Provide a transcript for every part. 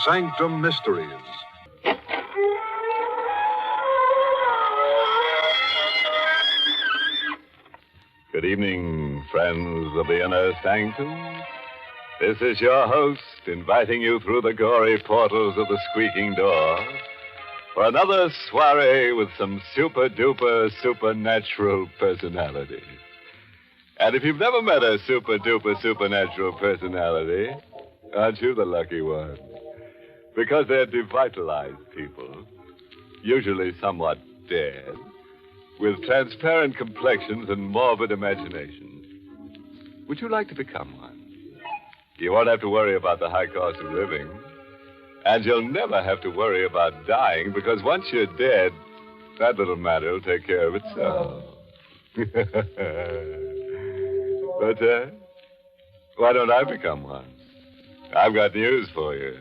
Sanctum Mysteries. Good evening, friends of the Inner Sanctum. This is your host, inviting you through the gory portals of the squeaking door for another soiree with some super-duper supernatural personality. And if you've never met a super-duper supernatural personality, aren't you the lucky one? Because they're devitalized people, usually somewhat dead, with transparent complexions and morbid imaginations. Would you like to become one? You won't have to worry about the high cost of living. And you'll never have to worry about dying, because once you're dead, that little matter will take care of itself. But, why don't I become one? I've got news for you.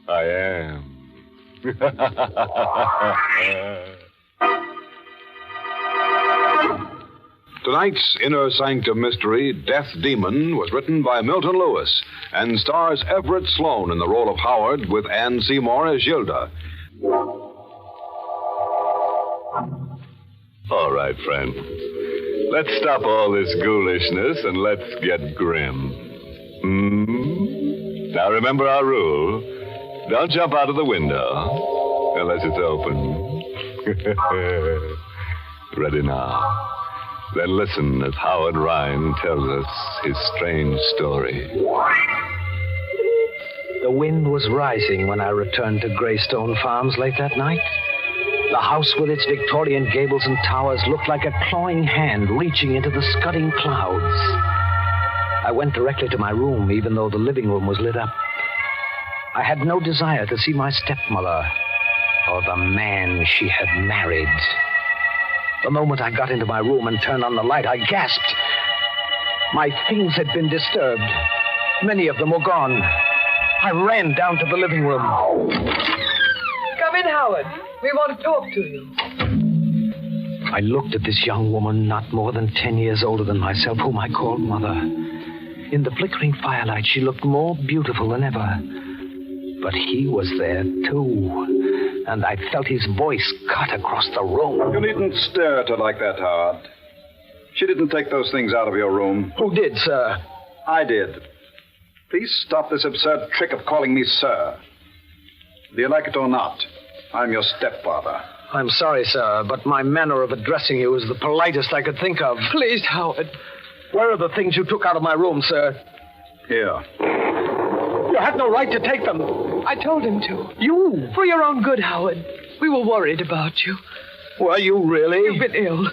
I am. Tonight's Inner Sanctum mystery, Death Demon, was written by Milton Lewis and stars Everett Sloane in the role of Howard with Ann Seymour as Gilda. All right, friend. Let's stop all this ghoulishness and let's get grim. Now remember our rule. Don't jump out of the window unless it's open. Ready now. Then listen as Howard Rhine tells us his strange story. The wind was rising when I returned to Greystone Farms late that night. The house with its Victorian gables and towers looked like a clawing hand reaching into the scudding clouds. I went directly to my room, even though the living room was lit up. I had no desire to see my stepmother or the man she had married. The moment I got into my room and turned on the light, I gasped. My things had been disturbed. Many of them were gone. I ran down to the living room. Come in, Howard. We want to talk to you. I looked at this young woman, not more than 10 years older than myself, whom I called Mother. In the flickering firelight, she looked more beautiful than ever. But he was there, too. And I felt his voice cut across the room. You needn't stare at her like that, Howard. She didn't take those things out of your room. Who did, sir? I did. Please stop this absurd trick of calling me sir. Do you like it or not? I'm your stepfather. I'm sorry, sir, but my manner of addressing you is the politest I could think of. Please, Howard. Where are the things you took out of my room, sir? Here. You had no right to take them. I told him to. You? For your own good, Howard. We were worried about you. Were you really? You've been ill.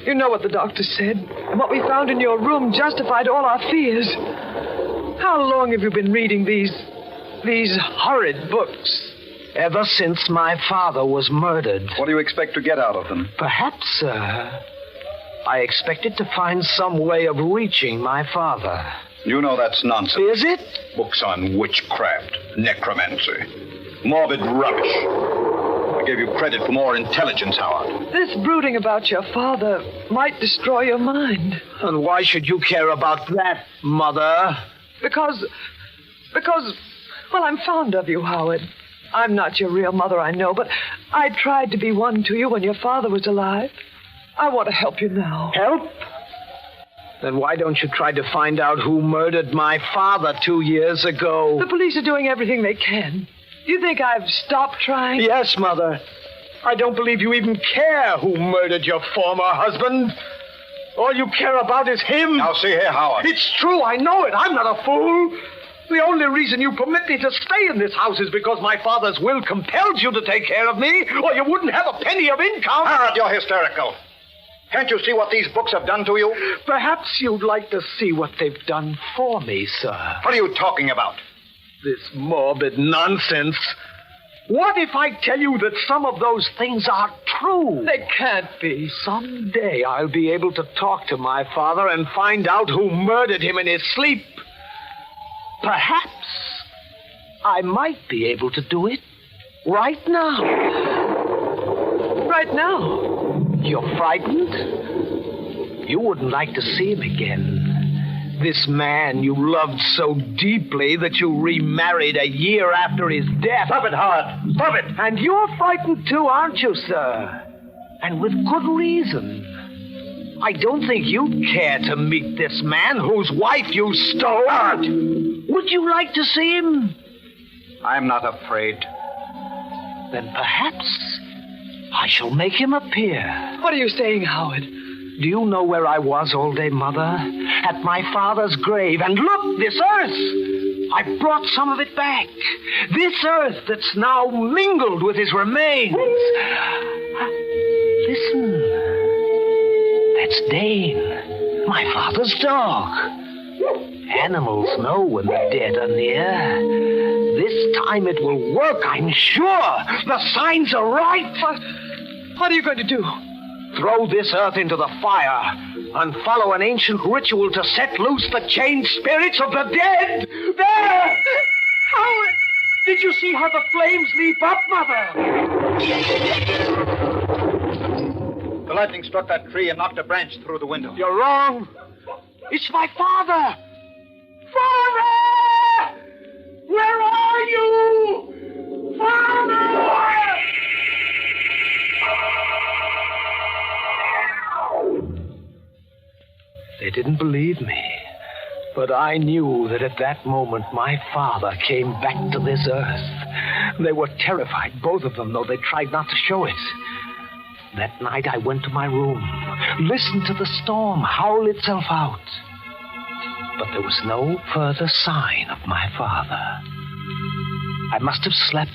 You know what the doctor said. And what we found in your room justified all our fears. How long have you been reading these horrid books? Ever since my father was murdered. What do you expect to get out of them? Perhaps, sir, I expected to find some way of reaching my father. You know that's nonsense. Is it? Books on witchcraft, necromancy, morbid rubbish. I gave you credit for more intelligence, Howard. This brooding about your father might destroy your mind. And why should you care about that, Mother? Because, well, I'm fond of you, Howard. I'm not your real mother, I know, but I tried to be one to you when your father was alive. I want to help you now. Help? Then why don't you try to find out who murdered my father 2 years ago? The police are doing everything they can. Do you think I've stopped trying? Yes, Mother. I don't believe you even care who murdered your former husband. All you care about is him. Now, see here, Howard. It's true, I know it. I'm not a fool. The only reason you permit me to stay in this house is because my father's will compels you to take care of me, or you wouldn't have a penny of income. Howard, you're hysterical. Can't you see what these books have done to you? Perhaps you'd like to see what they've done for me, sir. What are you talking about? This morbid nonsense. What if I tell you that some of those things are true? They can't be. Someday I'll be able to talk to my father and find out who murdered him in his sleep. Perhaps I might be able to do it right now. Right now? You're frightened? You wouldn't like to see him again. This man you loved so deeply that you remarried a year after his death. Stop it, Howard. Stop it. And you're frightened too, aren't you, sir? And with good reason. I don't think you'd care to meet this man whose wife you stole. Howard! Would you like to see him? I'm not afraid. Then perhaps I shall make him appear. What are you saying, Howard? Do you know where I was all day, Mother? At my father's grave. And look, this earth! I brought some of it back. This earth that's now mingled with his remains. Listen. That's Dane, my father's dog. Animals know when the dead are near. This time it will work, I'm sure. The signs are right. What are you going to do? Throw this earth into the fire and follow an ancient ritual to set loose the chained spirits of the dead. There! Howard! Did you see how the flames leap up, Mother? The lightning struck that tree and knocked a branch through the window. You're wrong. It's my father. Father! Where are you? Father! They didn't believe me. But I knew that at that moment my father came back to this earth. They were terrified, both of them, though they tried not to show it. That night I went to my room, listened to the storm howl itself out. But there was no further sign of my father. I must have slept,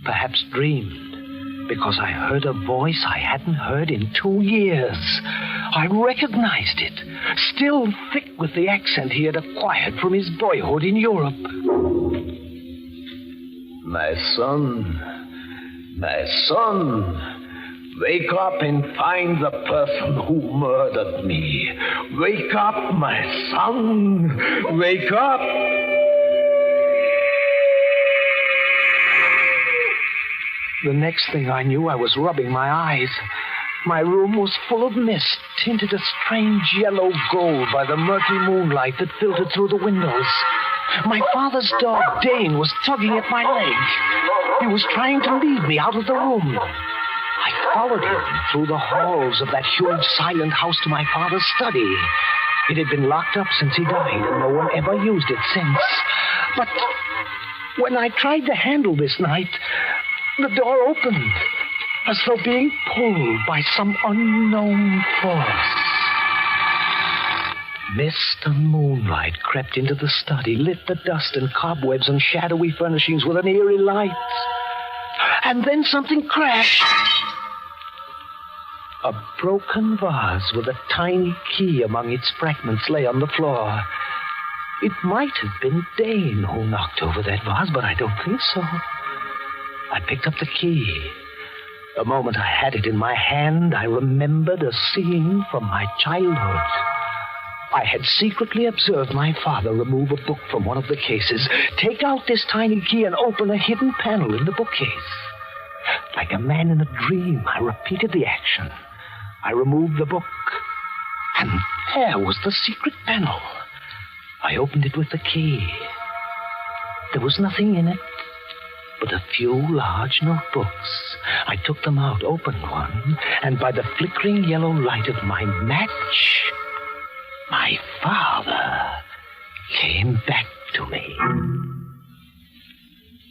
perhaps dreamed, because I heard a voice I hadn't heard in 2 years. I recognized it, still thick with the accent he had acquired from his boyhood in Europe. My son, wake up and find the person who murdered me. Wake up, my son, wake up. The next thing I knew, I was rubbing my eyes. My room was full of mist, tinted a strange yellow gold by the murky moonlight that filtered through the windows. My father's dog, Dane, was tugging at my leg. He was trying to lead me out of the room. I followed him through the halls of that huge silent house to my father's study. It had been locked up since he died, and no one ever used it since. But when I tried to handle this night, the door opened, as though being pulled by some unknown force. Mist and moonlight crept into the study, lit the dust and cobwebs and shadowy furnishings with an eerie light. And then something crashed. A broken vase with a tiny key among its fragments lay on the floor. It might have been Dane who knocked over that vase, but I don't think so. I picked up the key. The moment I had it in my hand, I remembered a scene from my childhood. I had secretly observed my father remove a book from one of the cases, take out this tiny key, and open a hidden panel in the bookcase. Like a man in a dream, I repeated the action. I removed the book, and there was the secret panel. I opened it with the key. There was nothing in it but a few large notebooks. I took them out, opened one, and by the flickering yellow light of my match, my father came back to me.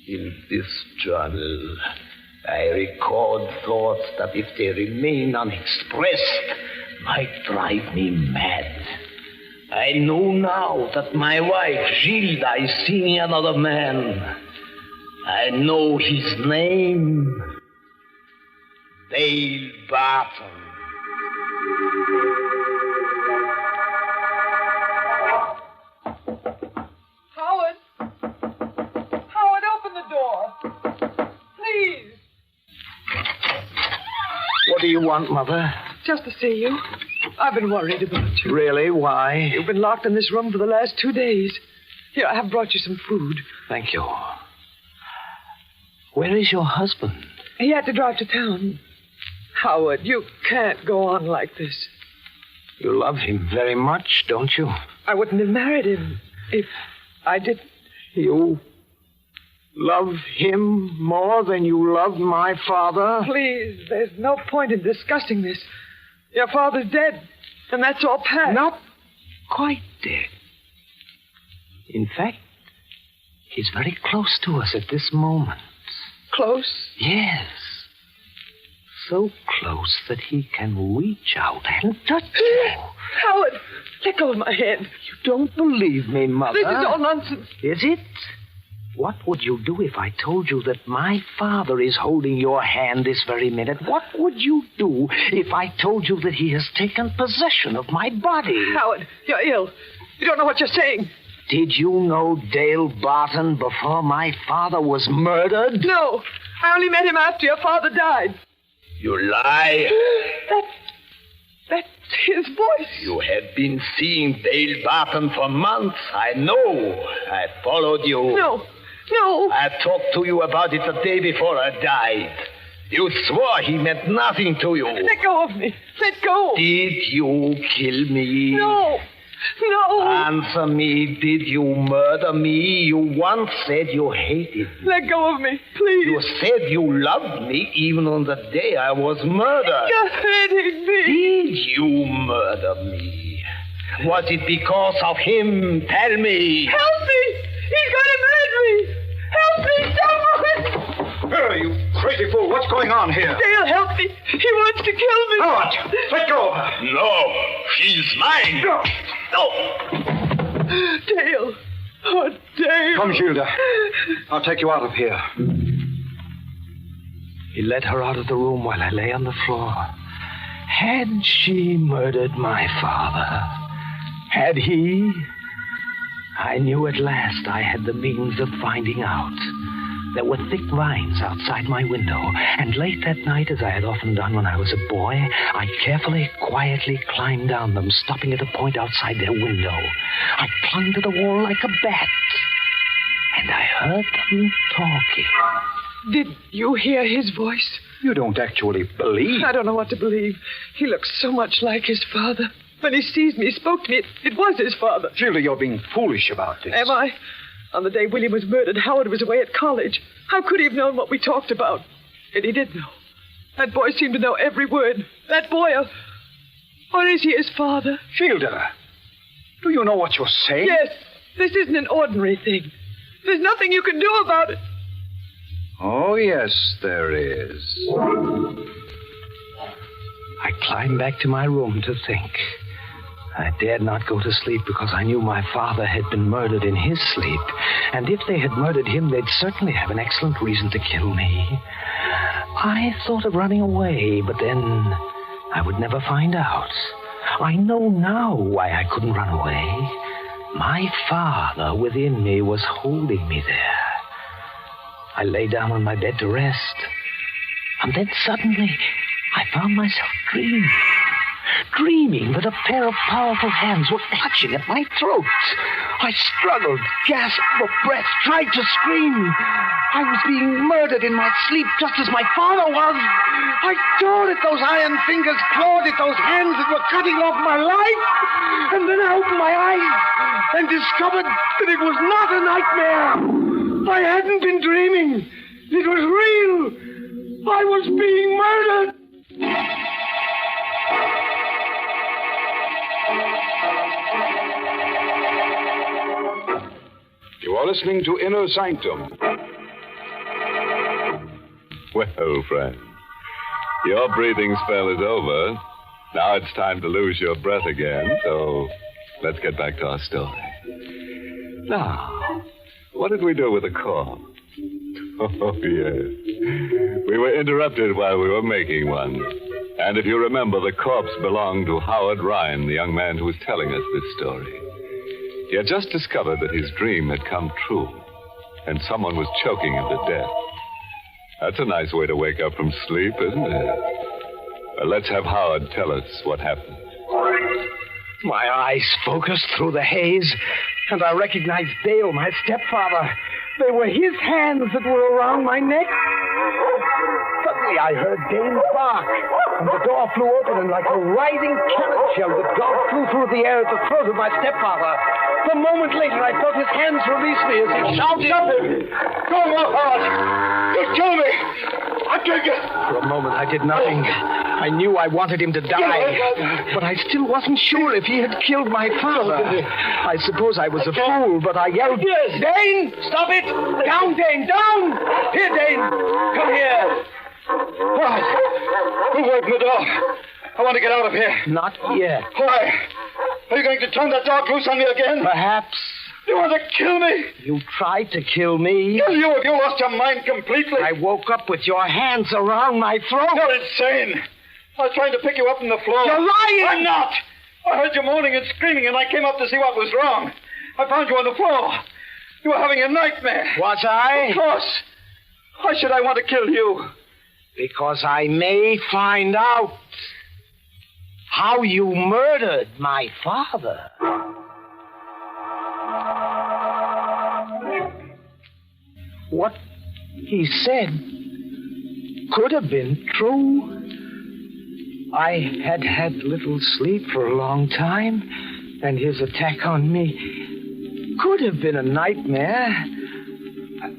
In this journal, I record thoughts that, if they remain unexpressed, might drive me mad. I know now that my wife, Gilda, is seeing another man. I know his name. Dale Barton. Howard! Howard, open the door. Please. What do you want, Mother? Just to see you. I've been worried about you. Really? Why? You've been locked in this room for the last 2 days. Here, I have brought you some food. Thank you. Where is your husband? He had to drive to town. Howard, you can't go on like this. You love him very much, don't you? I wouldn't have married him if I didn't. You love him more than you love my father? Please, there's no point in discussing this. Your father's dead, and that's all past. Not quite dead. In fact, he's very close to us at this moment. Close? Yes. So close that he can reach out and touch you. Howard, let go of my hand. You don't believe me, Mother. This is all nonsense. Is it? What would you do if I told you that my father is holding your hand this very minute? What would you do if I told you that he has taken possession of my body? Howard, you're ill. You don't know what you're saying. Did you know Dale Barton before my father was murdered? No, I only met him after your father died. You lie. That's his voice. You have been seeing Dale Barton for months. I know. I followed you. No. I talked to you about it the day before I died. You swore he meant nothing to you. Let go of me. Let go. Did you kill me? No. Answer me. Did you murder me? You once said you hated me. Let go of me, please. You said you loved me even on the day I was murdered. You're hurting me. Did you murder me? Was it because of him? Tell me. Help me. He's going to murder me. Help me, someone. Where are you, crazy fool? What's going on here? Dale, help me. He wants to kill me. Howard, let go of her. No, she's mine. No. Dale. Oh, Dale. Come, Gilda. I'll take you out of here. He led her out of the room while I lay on the floor. Had she murdered my father? Had he? I knew at last I had the means of finding out. There were thick vines outside my window, and late that night, as I had often done when I was a boy, I carefully, quietly climbed down them, stopping at a point outside their window. I clung to the wall like a bat, and I heard them talking. Did you hear his voice? You don't actually believe. I don't know what to believe. He looks so much like his father. When he sees me, he spoke to me. It was his father. Gilda, you're being foolish about this. Am I? On the day William was murdered, Howard was away at college. How could he have known what we talked about? And he did know. That boy seemed to know every word. That boy, or is he his father? Gilda, do you know what you're saying? Yes. This isn't an ordinary thing. There's nothing you can do about it. Oh, yes, there is. I climbed back to my room to think. I dared not go to sleep because I knew my father had been murdered in his sleep. And if they had murdered him, they'd certainly have an excellent reason to kill me. I thought of running away, but then I would never find out. I know now why I couldn't run away. My father within me was holding me there. I lay down on my bed to rest. And then suddenly I found myself dreaming that a pair of powerful hands were clutching at my throat. I struggled, gasped for breath, tried to scream. I was being murdered in my sleep just as my father was. I tore at those iron fingers, clawed at those hands that were cutting off my life. And then I opened my eyes and discovered that it was not a nightmare. I hadn't been dreaming. It was real. I was being murdered. You are listening to Inner Sanctum. Well, friends, your breathing spell is over. Now it's time to lose your breath again, so let's get back to our story. Now, what did we do with the corpse? Oh, yes. We were interrupted while we were making one. And if you remember, the corpse belonged to Howard Ryan, the young man who was telling us this story. He had just discovered that his dream had come true, and someone was choking him to death. That's a nice way to wake up from sleep, isn't it? Well, let's have Howard tell us what happened. My eyes focused through the haze, and I recognized Dale, my stepfather. They were his hands that were around my neck. Suddenly, suddenly I heard Dane bark, and the door flew open, and like a writhing cannon shell, the dog flew through the air at the throat of my stepfather. A moment later, I felt his hands release me as he shouted. Stop it! Don't walk hard! You'll kill me! I'll kill you! For a moment, I did nothing. I knew I wanted him to die, but I still wasn't sure if he had killed my father. I suppose I was a fool, but I yelled, Yes. Dane, stop it! Down, Dane, down! Here, Dane, come here. What? Who opened the door? I want to get out of here. Not yet. Why? Are you going to turn that dog loose on me again? Perhaps. You want to kill me? You tried to kill me. Kill you if you lost your mind completely. I woke up with your hands around my throat. You're insane. I was trying to pick you up from the floor. You're lying! I'm not. I heard you moaning and screaming, and I came up to see what was wrong. I found you on the floor. You were having a nightmare. Was I? Of course. Why should I want to kill you? Because I may find out how you murdered my father. What he said could have been true. I had had little sleep for a long time, and his attack on me could have been a nightmare.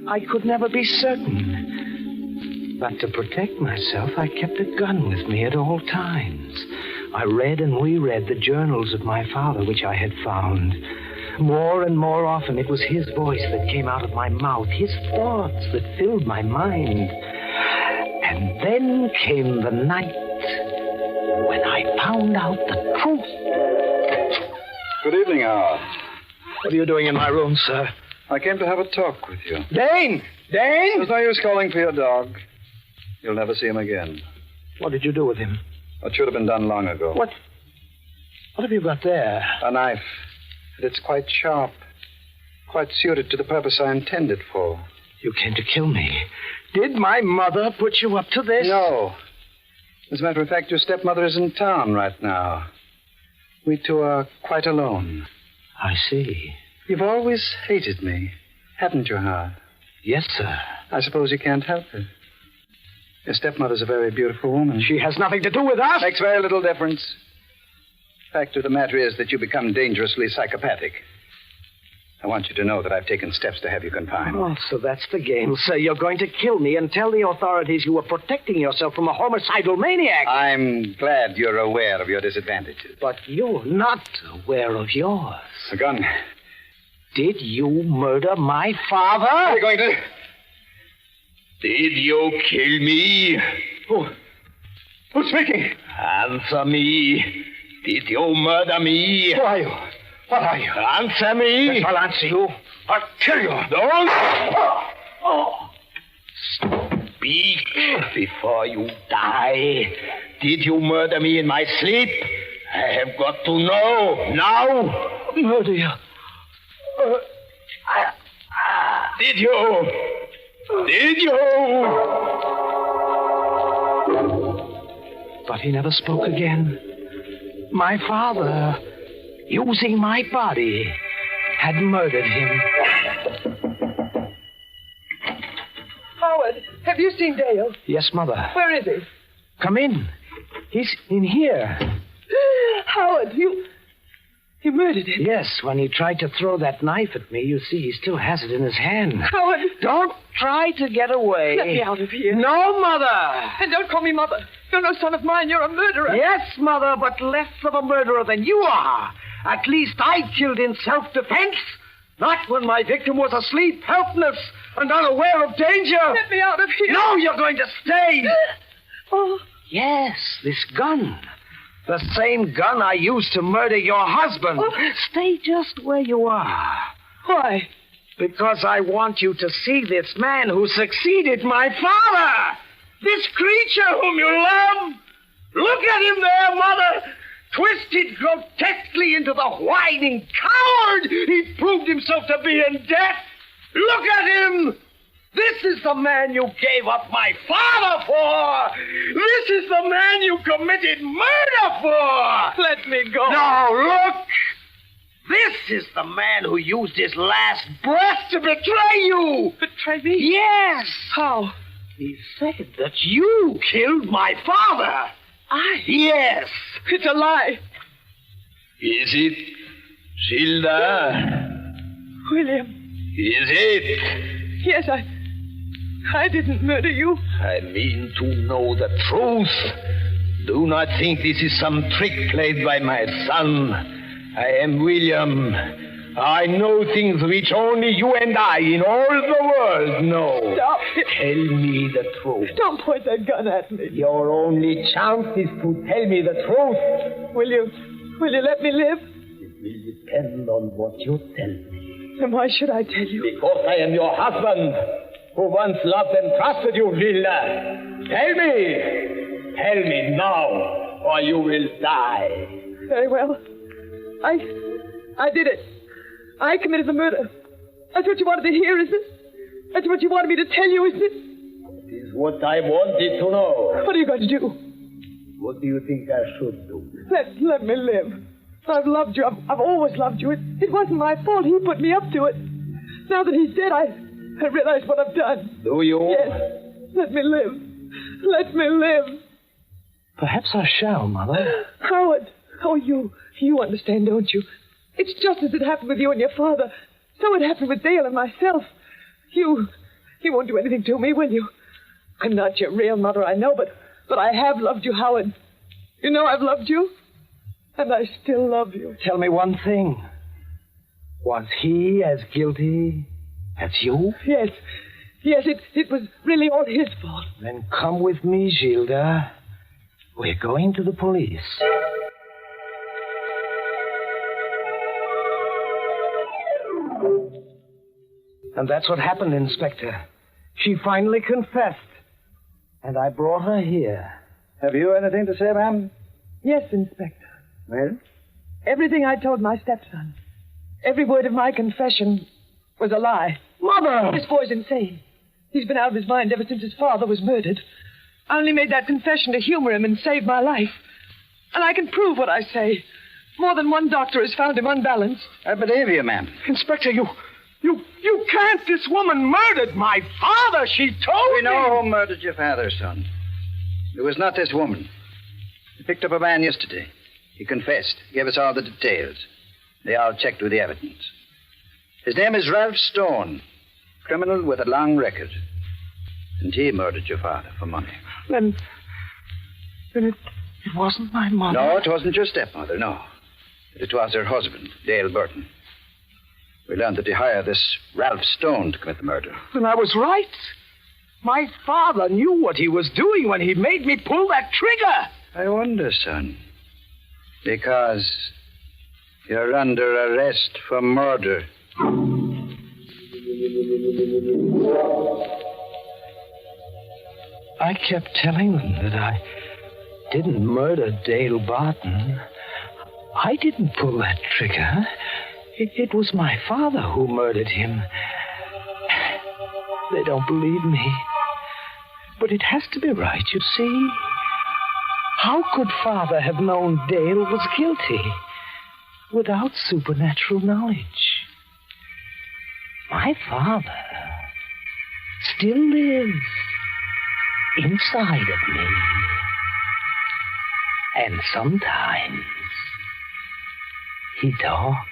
I could never be certain. But to protect myself, I kept a gun with me at all times. I read and reread the journals of my father, which I had found. More and more often, it was his voice that came out of my mouth, his thoughts that filled my mind. And then came the night when I found out the truth. Good evening, Howard. What are you doing in my room, sir? I came to have a talk with you. Dane! Dane! There's no use calling for your dog. You'll never see him again. What did you do with him? What should have been done long ago. What have you got there? A knife. And it's quite sharp. Quite suited to the purpose I intended for. You came to kill me. Did my mother put you up to this? No. As a matter of fact, your stepmother is in town right now. We two are quite alone. I see. You've always hated me, haven't you, Howard? Yes, sir. I suppose you can't help it. Your stepmother's a very beautiful woman. She has nothing to do with us. Makes very little difference. Fact of the matter is that you become dangerously psychopathic. I want you to know that I've taken steps to have you confined. Oh, so that's the game, sir. You're going to kill me and tell the authorities you were protecting yourself from a homicidal maniac. I'm glad you're aware of your disadvantages. But you're not aware of yours. A gun. Did you murder my father? Are you going to... Did you kill me? Who's speaking? Answer me. Did you murder me? Who are you? What are you? Answer me. Yes, I'll answer you. I'll kill you. Don't. Speak before you die. Did you murder me in my sleep? I have got to know now. Murder you? Did you? Did you? But he never spoke again. My father, using my body, had murdered him. Howard, have you seen Dale? Yes, Mother. Where is he? Come in. He's in here. Howard, you murdered him. Yes, when he tried to throw that knife at me, you see, he still has it in his hand. Howard. Don't try to get away. Let me out of here. No, Mother. And don't call me Mother. You're no son of mine. You're a murderer. Yes, Mother, but less of a murderer than you are. At least I killed in self-defense. Not when my victim was asleep, helpless, and unaware of danger. Let me out of here. No, you're going to stay. Oh. Yes, this gun. The same gun I used to murder your husband. Oh. Stay just where you are. Why? Because I want you to see this man who succeeded my father. This creature whom you love. Look at him there, Mother. Twisted grotesquely into the whining coward he proved himself to be in death. Look at him. This is the man you gave up my father for. This is the man you committed murder for. Let me go. No, look. This is the man who used his last breath to betray you. Betray me? Yes. How? He said that you killed my father. Yes. It's a lie. Is it, Gilda? William. Is it? Yes, I didn't murder you. I mean to know the truth. Do not think this is some trick played by my son. I am William. I know things which only you and I in all the world know. Stop it. Tell me the truth. Don't point that gun at me. Your only chance is to tell me the truth. Will you let me live? It will depend on what you tell me. Then why should I tell you? Because I am your husband, who once loved and trusted you, Gilda. Tell me. Tell me now, or you will die. Very well. I did it. I committed the murder. That's what you wanted to hear, isn't it? That's what you wanted me to tell you, isn't it? It is what I wanted to know. What are you going to do? What do you think I should do? Let me live. I've loved you. I've always loved you. It wasn't my fault. He put me up to it. Now that he's dead, I realize what I've done. Do you? Yes. Let me live. Let me live. Perhaps I shall, Mother. Howard. Oh, you understand, don't you? It's just as it happened with you and your father. So it happened with Dale and myself. You won't do anything to me, will you? I'm not your real mother, I know, but I have loved you, Howard. You know I've loved you, and I still love you. Tell me one thing. Was he as guilty as you? Yes, it was really all his fault. Then come with me, Gilda. We're going to the police. And that's what happened, Inspector. She finally confessed. And I brought her here. Have you anything to say, ma'am? Yes, Inspector. Well? Everything I told my stepson, every word of my confession was a lie. Mother! This boy's insane. He's been out of his mind ever since his father was murdered. I only made that confession to humor him and save my life. And I can prove what I say. More than one doctor has found him unbalanced. I believe you, ma'am. Inspector, you can't. This woman murdered my father. She told me. We know who murdered your father, son. It was not this woman. We picked up a man yesterday. He confessed. He gave us all the details. They all checked with the evidence. His name is Ralph Stone, criminal with a long record. And he murdered your father for money. Then it wasn't my mother. No, it wasn't your stepmother, no. It was her husband, Dale Burton. We learned that he hired this Ralph Stone to commit the murder. Then I was right. My father knew what he was doing when he made me pull that trigger. I wonder, son. Because you're under arrest for murder. I kept telling them that I didn't murder Dale Barton. I didn't pull that trigger. It was my father who murdered him. They don't believe me. But it has to be right, you see. How could Father have known Dale was guilty without supernatural knowledge? My father still lives inside of me. And sometimes he talks.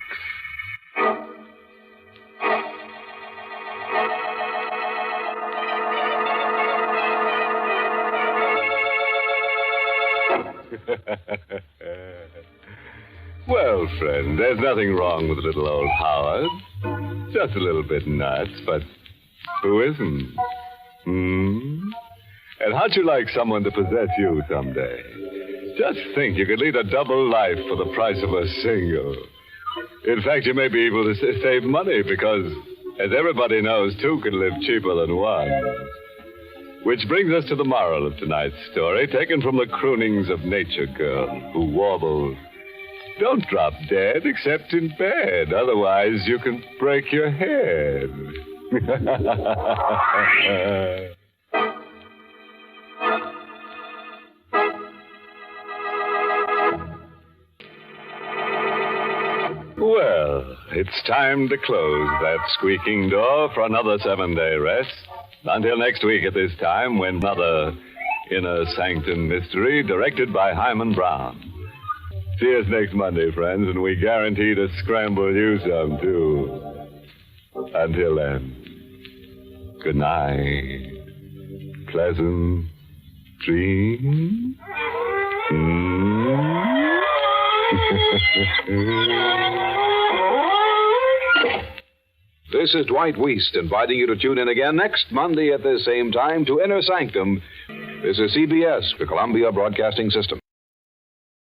Well, friend, there's nothing wrong with little old Howard. Just a little bit nuts, but who isn't? And how'd you like someone to possess you someday? Just think, you could lead a double life for the price of a single. In fact, you may be able to save money because, as everybody knows, two can live cheaper than one. Which brings us to the moral of tonight's story, taken from the croonings of Nature Girl, who warbles, "Don't drop dead except in bed, otherwise you can break your head." Well, it's time to close that squeaking door for another 7-day rest. Until next week at this time, when another Inner Sanctum mystery directed by Hyman Brown. See us next Monday, friends, and we guarantee to scramble you some, too. Until then, good night. Pleasant dreams. This is Dwight Weist inviting you to tune in again next Monday at this same time to Inner Sanctum. This is CBS, the Columbia Broadcasting System.